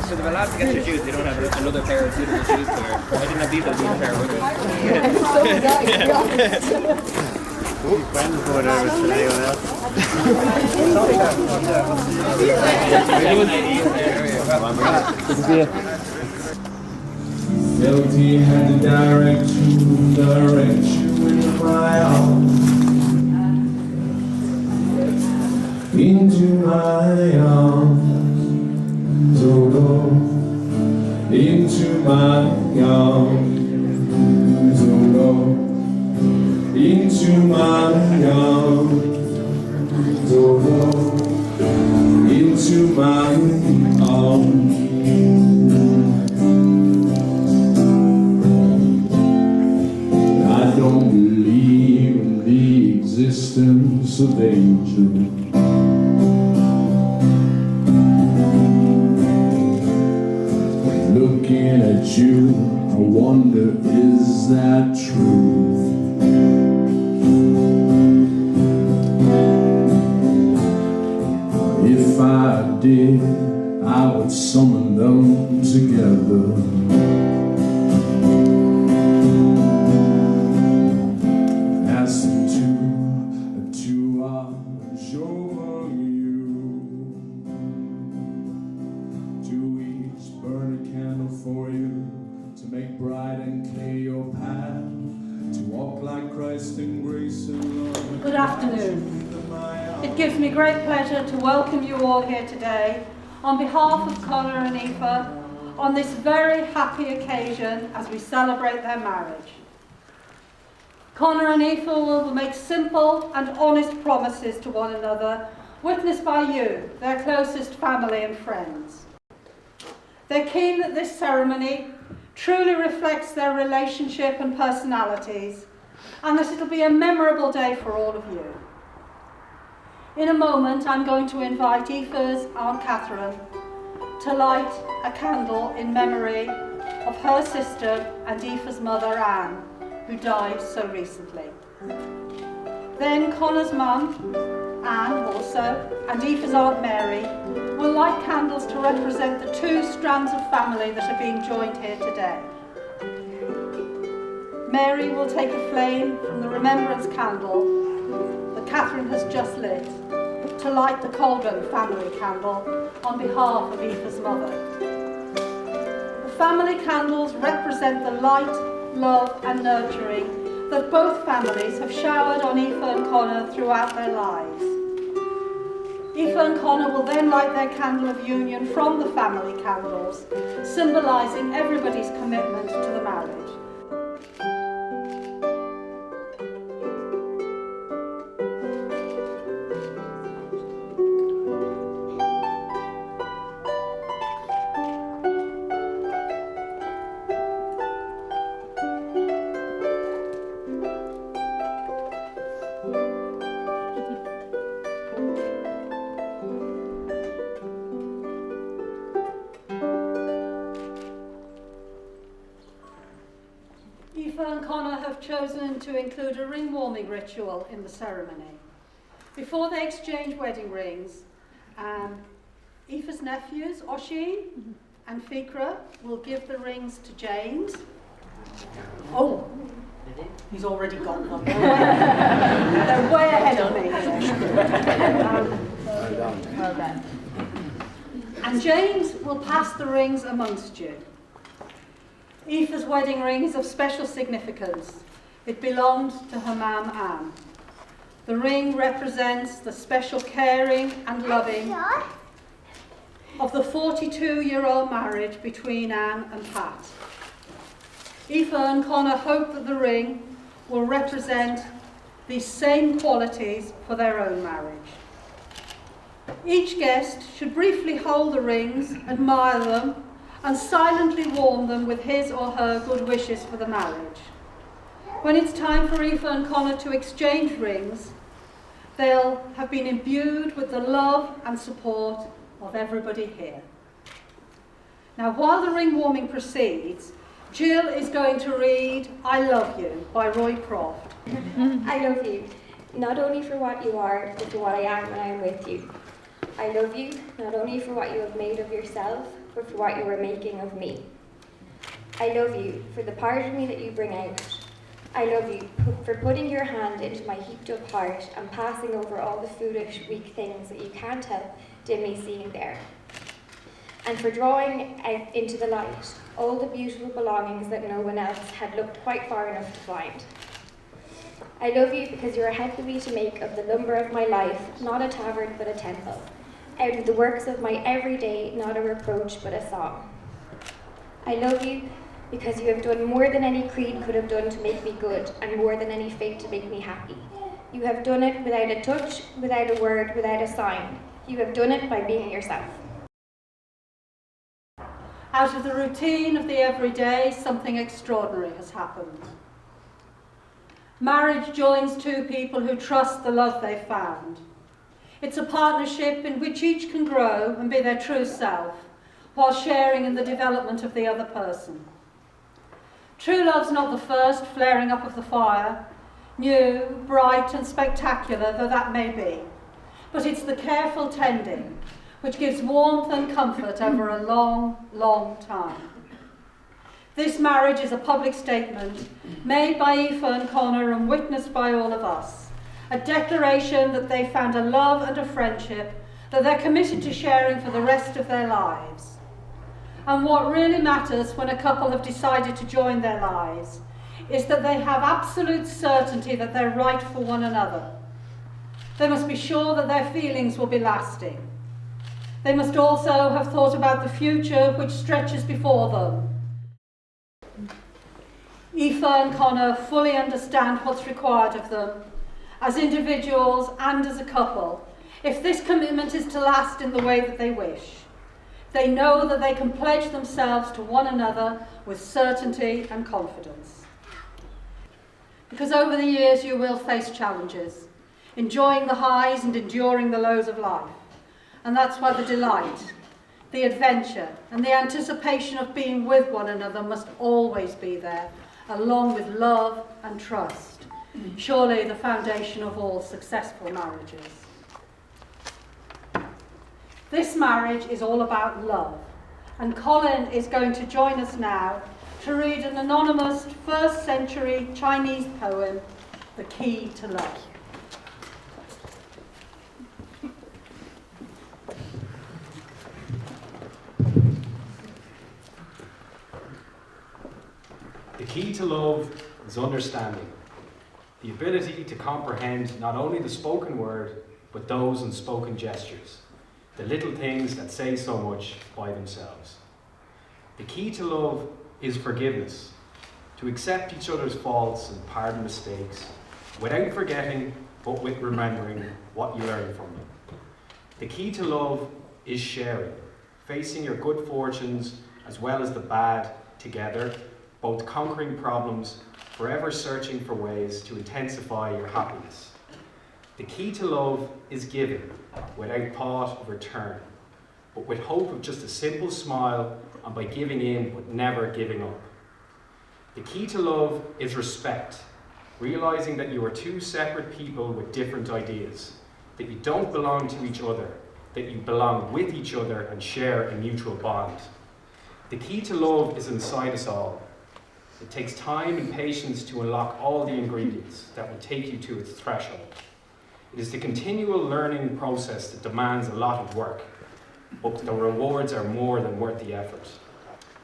So they're allowed to get your shoes, they don't have another pair of suitable shoes to wear. I didn't have these, I need a pair with Friends go there with anyone else. Felt he had to direct you into my arms, into my arms, oh Lord, into my arms, oh Lord, into my arms, oh Lord, into my arms. I don't believe in the existence of angels. Looking at you, I wonder, is that true? If I did, I would summon them together. Ask them to watch over you, to each burn a candle for you, to make bright and clear your path, to walk like Christ in grace and love. Good afternoon. It gives me great pleasure to welcome you all here today on behalf of Conor and Aoife on this very happy occasion as we celebrate their marriage. Conor and Aoife will make simple and honest promises to one another, witnessed by you, their closest family and friends. They're keen that this ceremony truly reflects their relationship and personalities, and that it'll be a memorable day for all of you. In a moment, I'm going to invite Aoife's Aunt Catherine to light a candle in memory of her sister and Aoife's mother Anne, who died so recently. Then Conor's mum, Anne also, and Aoife's Aunt Mary will light candles to represent the two strands of family that are being joined here today. Mary will take a flame from the remembrance candle that Catherine has just lit to light the Cloughjordan family candle on behalf of Aoife's mother. The family candles represent the light, love and nurturing that both families have showered on Aoife and Conor throughout their lives. Aoife and Conor will then light their candle of union from the family candles, symbolising everybody's commitment to the marriage. Aoife and Conor have chosen to include a ring warming ritual in the ceremony. Before they exchange wedding rings, Aoife's nephews, Oisin and Fikra, will give the rings to James. Oh, he's already got them. They're way ahead of me. Well done. And James will pass the rings amongst you. Aoife's wedding ring is of special significance. It belonged to her mum Anne. The ring represents the special caring and loving of the 42-year-old marriage between Anne and Pat. Aoife and Conor hope that the ring will represent these same qualities for their own marriage. Each guest should briefly hold the rings, admire them, and silently warm them with his or her good wishes for the marriage. When it's time for Aoife and Conor to exchange rings, they'll have been imbued with the love and support of everybody here. Now, while the ring warming proceeds, Jill is going to read I Love You by Roy Croft. I love you, not only for what you are, but for what I am when I am with you. I love you, not only for what you have made of yourself, but for what you are making of me. I love you for the part of me that you bring out. I love you for putting your hand into my heaped up heart and passing over all the foolish, weak things that you can't help dimly seeing there. And for drawing out into the light all the beautiful belongings that no one else had looked quite far enough to find. I love you because you are helping me to make of the lumber of my life not a tavern but a temple, out of the works of my everyday not a reproach but a song. I love you because you have done more than any creed could have done to make me good, and more than any fate to make me happy. You have done it without a touch, without a word, without a sign. You have done it by being yourself. Out of the routine of the everyday, something extraordinary has happened. Marriage joins two people who trust the love they've found. It's a partnership in which each can grow and be their true self, while sharing in the development of the other person. True love's not the first flaring up of the fire, new, bright and spectacular though that may be, but it's the careful tending which gives warmth and comfort over a long, long time. This marriage is a public statement made by Aoife Conor and witnessed by all of us, a declaration that they found a love and a friendship that they're committed to sharing for the rest of their lives. And what really matters when a couple have decided to join their lives is that they have absolute certainty that they're right for one another. They must be sure that their feelings will be lasting. They must also have thought about the future which stretches before them. Aoife and Conor fully understand what's required of them as individuals and as a couple if this commitment is to last in the way that they wish. They know that they can pledge themselves to one another with certainty and confidence. Because over the years you will face challenges, enjoying the highs and enduring the lows of life. And that's why the delight, the adventure, and the anticipation of being with one another must always be there, along with love and trust, surely the foundation of all successful marriages. This marriage is all about love, and Colin is going to join us now to read an anonymous 1st century Chinese poem, The Key to Love. The key to love is understanding, the ability to comprehend not only the spoken word, but those unspoken gestures, the little things that say so much by themselves. The key to love is forgiveness, to accept each other's faults and pardon mistakes, without forgetting, but with remembering what you learn from them. The key to love is sharing, facing your good fortunes as well as the bad together, both conquering problems, forever searching for ways to intensify your happiness. The key to love is giving, without thought of return, but with hope of just a simple smile and by giving in but never giving up. The key to love is respect, realizing that you are two separate people with different ideas, that you don't belong to each other, that you belong with each other and share a mutual bond. The key to love is inside us all. It takes time and patience to unlock all the ingredients that will take you to its threshold. It is the continual learning process that demands a lot of work, but the rewards are more than worth the effort.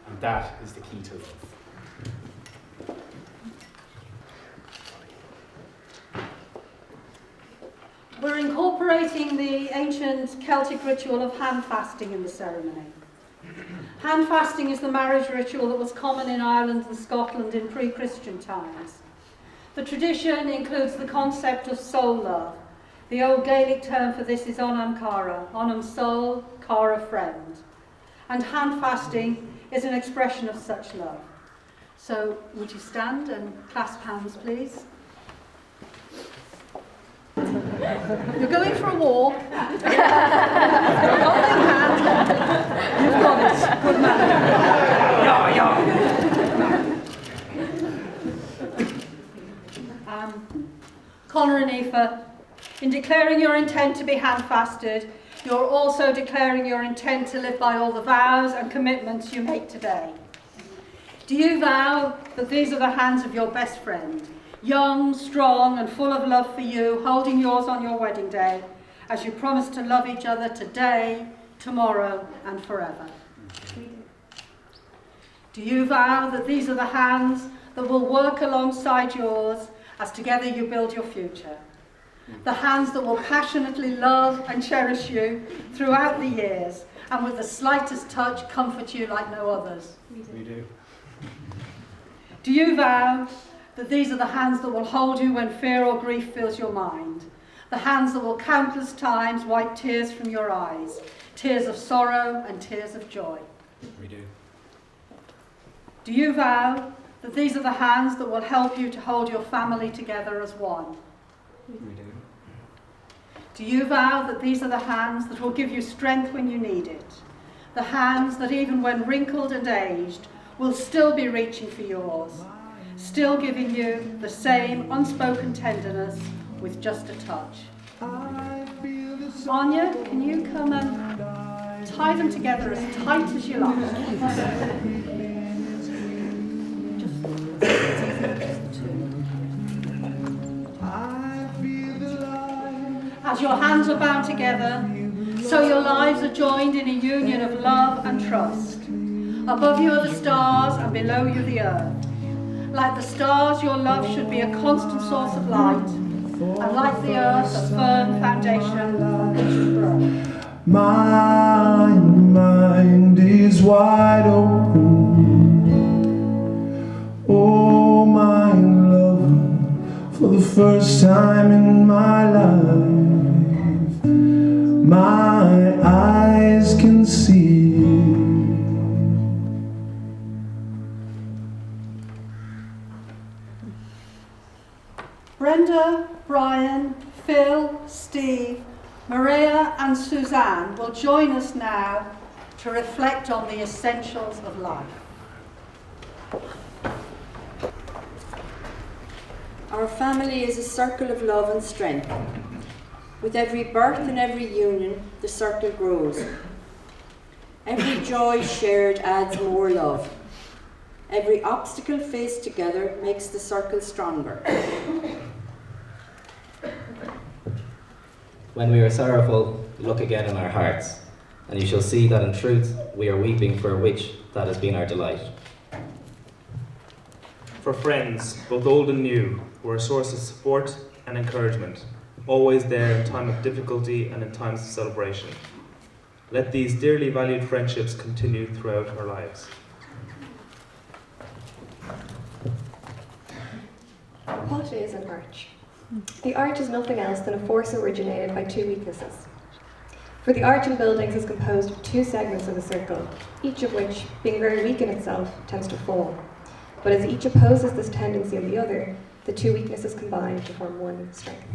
And that is the key to love. We're incorporating the ancient Celtic ritual of hand fasting in the ceremony. Hand fasting is the marriage ritual that was common in Ireland and Scotland in pre-Christian times. The tradition includes the concept of soul love. The old Gaelic term for this is onam cara, onam soul, cara friend. And hand fasting is an expression of such love. So would you stand and clasp hands, please? You're going for a walk. Holding hands. You've got it. Good man. Conor and Aoife, in declaring your intent to be hand-fasted, you're also declaring your intent to live by all the vows and commitments you make today. Do you vow that these are the hands of your best friend, young, strong, and full of love for you, holding yours on your wedding day, as you promise to love each other today, tomorrow, and forever? Do you vow that these are the hands that will work alongside yours as together you build your future? The hands that will passionately love and cherish you throughout the years, and with the slightest touch comfort you like no others? We do. Do you vow that these are the hands that will hold you when fear or grief fills your mind? The hands that will countless times wipe tears from your eyes, tears of sorrow and tears of joy? We do. Do you vow that these are the hands that will help you to hold your family together as one? We do. Do you vow that these are the hands that will give you strength when you need it? The hands that even when wrinkled and aged will still be reaching for yours, still giving you the same unspoken tenderness with just a touch? Anya, can you come and tie them together as tight as you like? As your hands are bound together, so your lives are joined in a union of love and trust. Above you are the stars and below you the earth. Like the stars, your love should be a constant source of light, and like the earth, a firm foundation on which to grow. My mind is wide open. Oh, my love, for the first time in my life, my eyes can see. Brenda, Brian, Phil, Steve, Maria and Suzanne will join us now to reflect on the essentials of life. Our family is a circle of love and strength. With every birth and every union, the circle grows. Every joy shared adds more love. Every obstacle faced together makes the circle stronger. When we are sorrowful, look again in our hearts, and you shall see that in truth we are weeping for a which that has been our delight. For friends, both old and new, who are a source of support and encouragement, always there in time of difficulty and in times of celebration. Let these dearly valued friendships continue throughout our lives. What is an arch? The arch is nothing else than a force originated by two weaknesses. For the arch in buildings is composed of two segments of a circle, each of which, being very weak in itself, tends to fall. But as each opposes this tendency of the other, the two weaknesses combine to form one strength.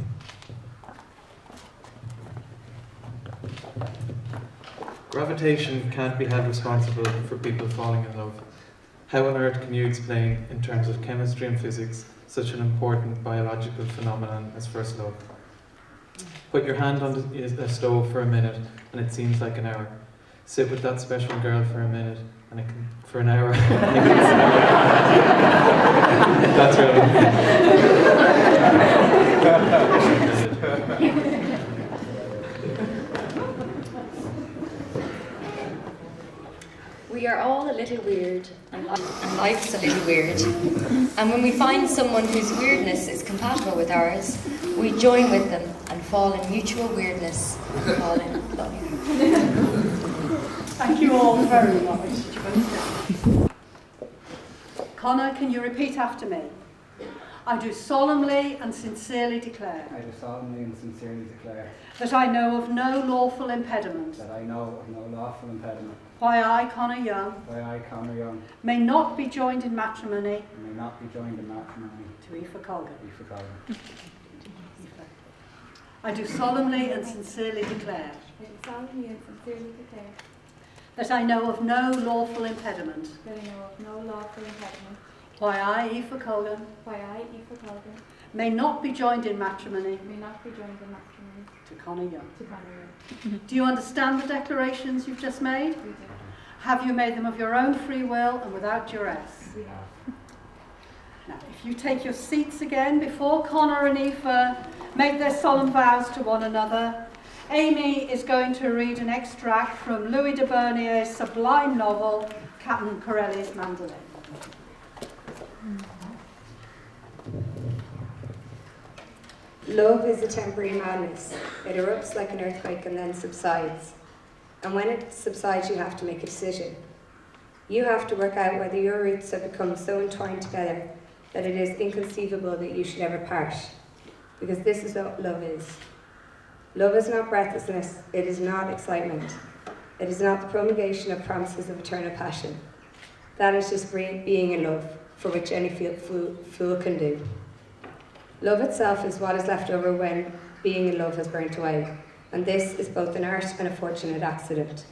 Gravitation can't be held responsible for people falling in love. How on earth can you explain, in terms of chemistry and physics, such an important biological phenomenon as first love? Put your hand on the stove for a minute and it seems like an hour. Sit with that special girl for a minute and for an hour. That's right. We are all a little weird, and life's a little weird. And when we find someone whose weirdness is compatible with ours, we join with them and fall in mutual weirdness and fall in love. Thank you all very much. Conor, can you repeat after me? I do solemnly and sincerely declare. I do solemnly and sincerely declare. That I know of no lawful impediment. That I know of no lawful impediment. Why I, Conor Young. Why I, Conor Young. May not be joined in matrimony. May not be joined in matrimony. To Aoife Conor. Aoife Conor. I do solemnly and sincerely declare. I do solemnly and sincerely declare. That I know of no lawful impediment. That I know of no lawful impediment. Why I, Aoife Conor. Why I, Aoife Conor. May not be joined in matrimony. May not be joined in matrimony. To Conor Young. To Conor Young. Do you understand the declarations you've just made? We do. Have you made them of your own free will and without duress? We have. Now, if you take your seats again before Conor and Aoife make their solemn vows to one another, Amy is going to read an extract from Louis de Bernier's sublime novel, Captain Corelli's Mandolin. Love is a temporary madness. It erupts like an earthquake and then subsides. And when it subsides, you have to make a decision. You have to work out whether your roots have become so entwined together that it is inconceivable that you should ever part. Because this is what love is. Love is not breathlessness. It is not excitement. It is not the promulgation of promises of eternal passion. That is just being in love, for which any fool can do. Love itself is what is left over when being in love has burnt away, and this is both an art and a fortunate accident.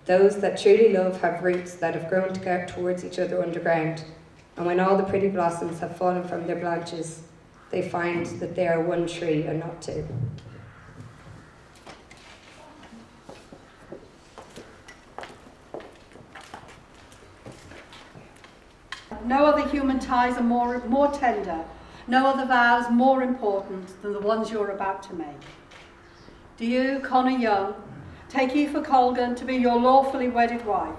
Those that truly love have roots that have grown towards each other underground, and when all the pretty blossoms have fallen from their branches, they find that they are one tree and not two. No other human ties are more tender, no other vows more important than the ones you're about to make. Do you, Conor Young, take Aoife Conor to be your lawfully wedded wife,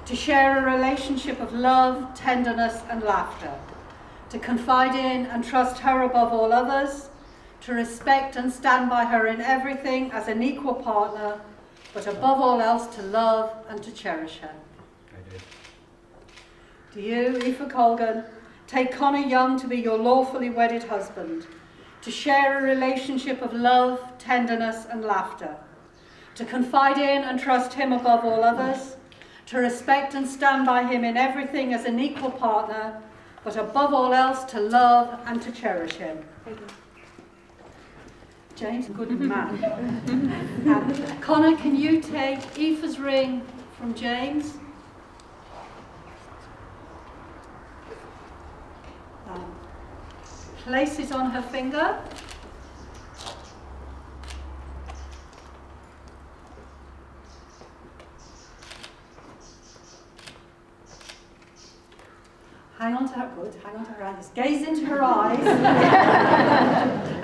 to share a relationship of love, tenderness and laughter, to confide in and trust her above all others, to respect and stand by her in everything as an equal partner, but above all else to love and to cherish her? I do. Do you, Aoife Conor, take Conor Young to be your lawfully wedded husband, to share a relationship of love, tenderness and laughter, to confide in and trust him above all others, to respect and stand by him in everything as an equal partner, but above all else to love and to cherish him? James, good man. Conor, can you take Aoife's ring from James? Place it on her finger. Hang on to her, good, hang on to her eyes. Gaze into her eyes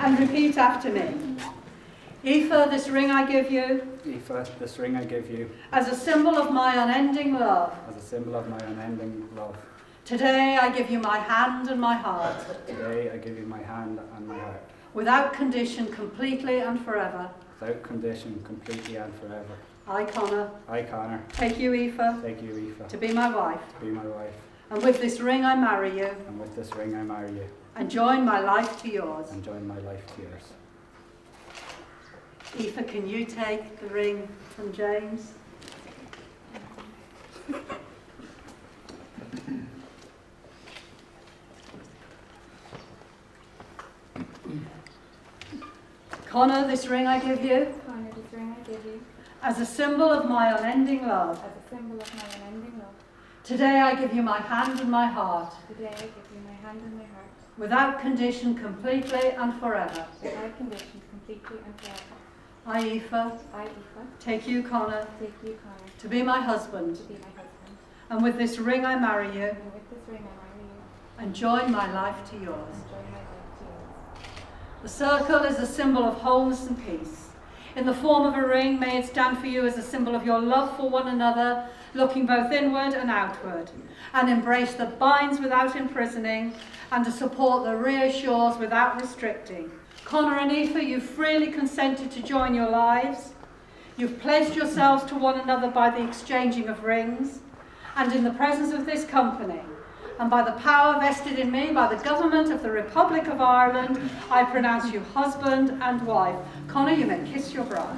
and repeat after me. Aoife, this ring I give you. Aoife, this ring I give you. As a symbol of my unending love. As a symbol of my unending love. Today I give you my hand and my heart. Today I give you my hand and my heart. Without condition, completely and forever. Without condition, completely and forever. I, Conor. I, Conor. Take you, Aoife. Take you, Aoife. To be my wife. To be my wife. And with this ring I marry you. And with this ring I marry you. And join my life to yours. And join my life to yours. Aoife, can you take the ring from James? Conor, this ring I give you. Conor, this ring I give you. As a symbol of my unending love. As a symbol of my unending love. Today I give you my hand and my heart. Today I give you my hand and my heart. Without condition, completely and forever. Without condition, completely and forever. I, Aoife. I, Aoife. Take you, Conor. Take you, Conor. To be my husband. To be my husband. And with this ring I marry you. And with this ring I marry you. And join my life to yours. And join my life to yours. The circle is a symbol of wholeness and peace. In the form of a ring, may it stand for you as a symbol of your love for one another, looking both inward and outward, an embrace that binds without imprisoning, and a support that reassures without restricting. Conor and Aoife, you've freely consented to join your lives. You've pledged yourselves to one another by the exchanging of rings, and in the presence of this company, and by the power vested in me by the government of the Republic of Ireland, I pronounce you husband and wife. Conor, you may kiss your bride.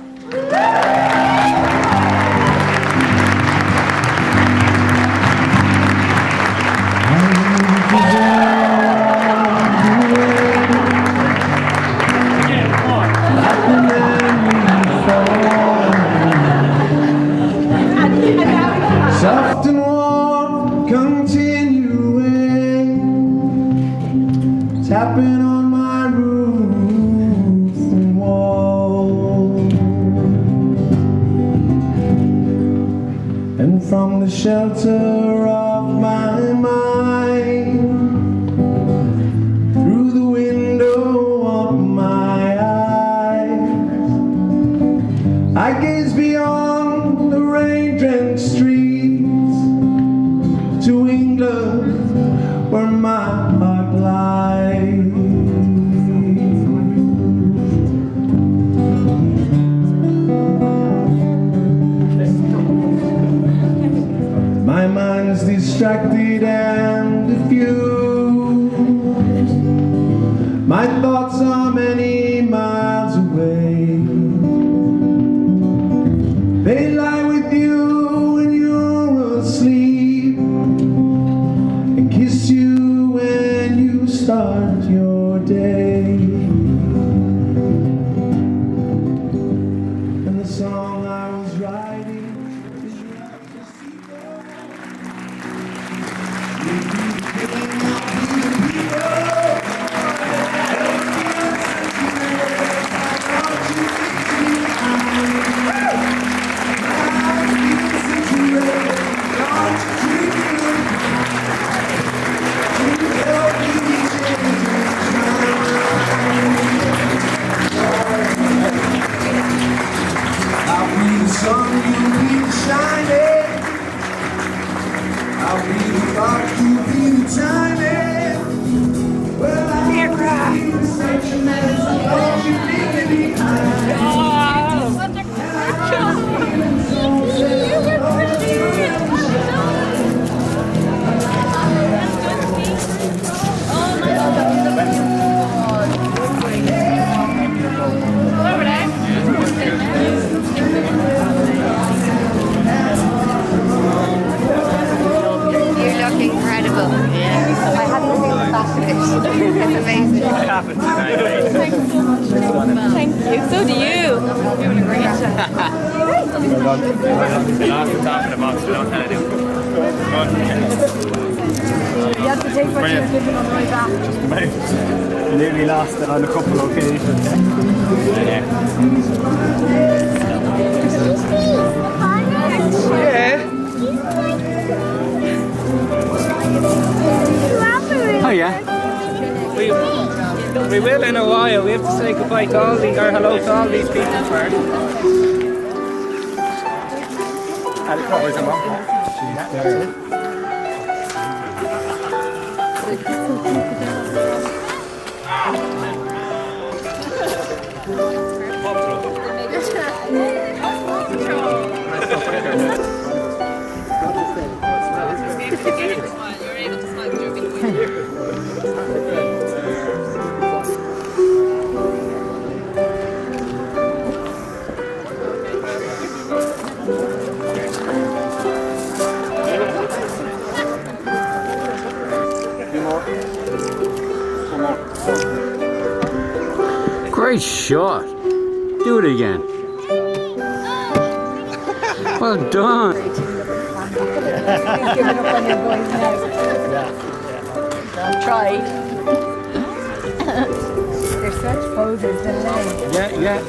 Soft and warm, continuing, tapping on my roofs and walls. and from the shelter of my mind, through the window of my eyes, I gaze beyond the rain-drenched streets to England, where my heart lies. My mind's distracted and diffused. My thoughts are many miles away. They lie with you when you're asleep, and kiss you when you start your day. And the song I was writing is like a seagull. I'll be the sun, you'll be the shining. I'll be the rock, you'll be the timing. Well, I'll be the sentimental, don't you leave me behind. You look incredible. Yeah. I hadn't seen the back of it. It's amazing. It happened. Thanks so much. Thank you. So do you. You're doing a great job. Lots of talking about, so don't tell anyone. You have to take what you were given on the way back. Just amazing. Nearly lost it on a couple of occasions. Yeah. Oh yeah. We will in a while. We have to say goodbye to all these, or hello to all these people first. What was it, Mum? Great shot. Do it again. Well done. Giving up on your boys now. I've tried. They're such posers, aren't they? Yeah.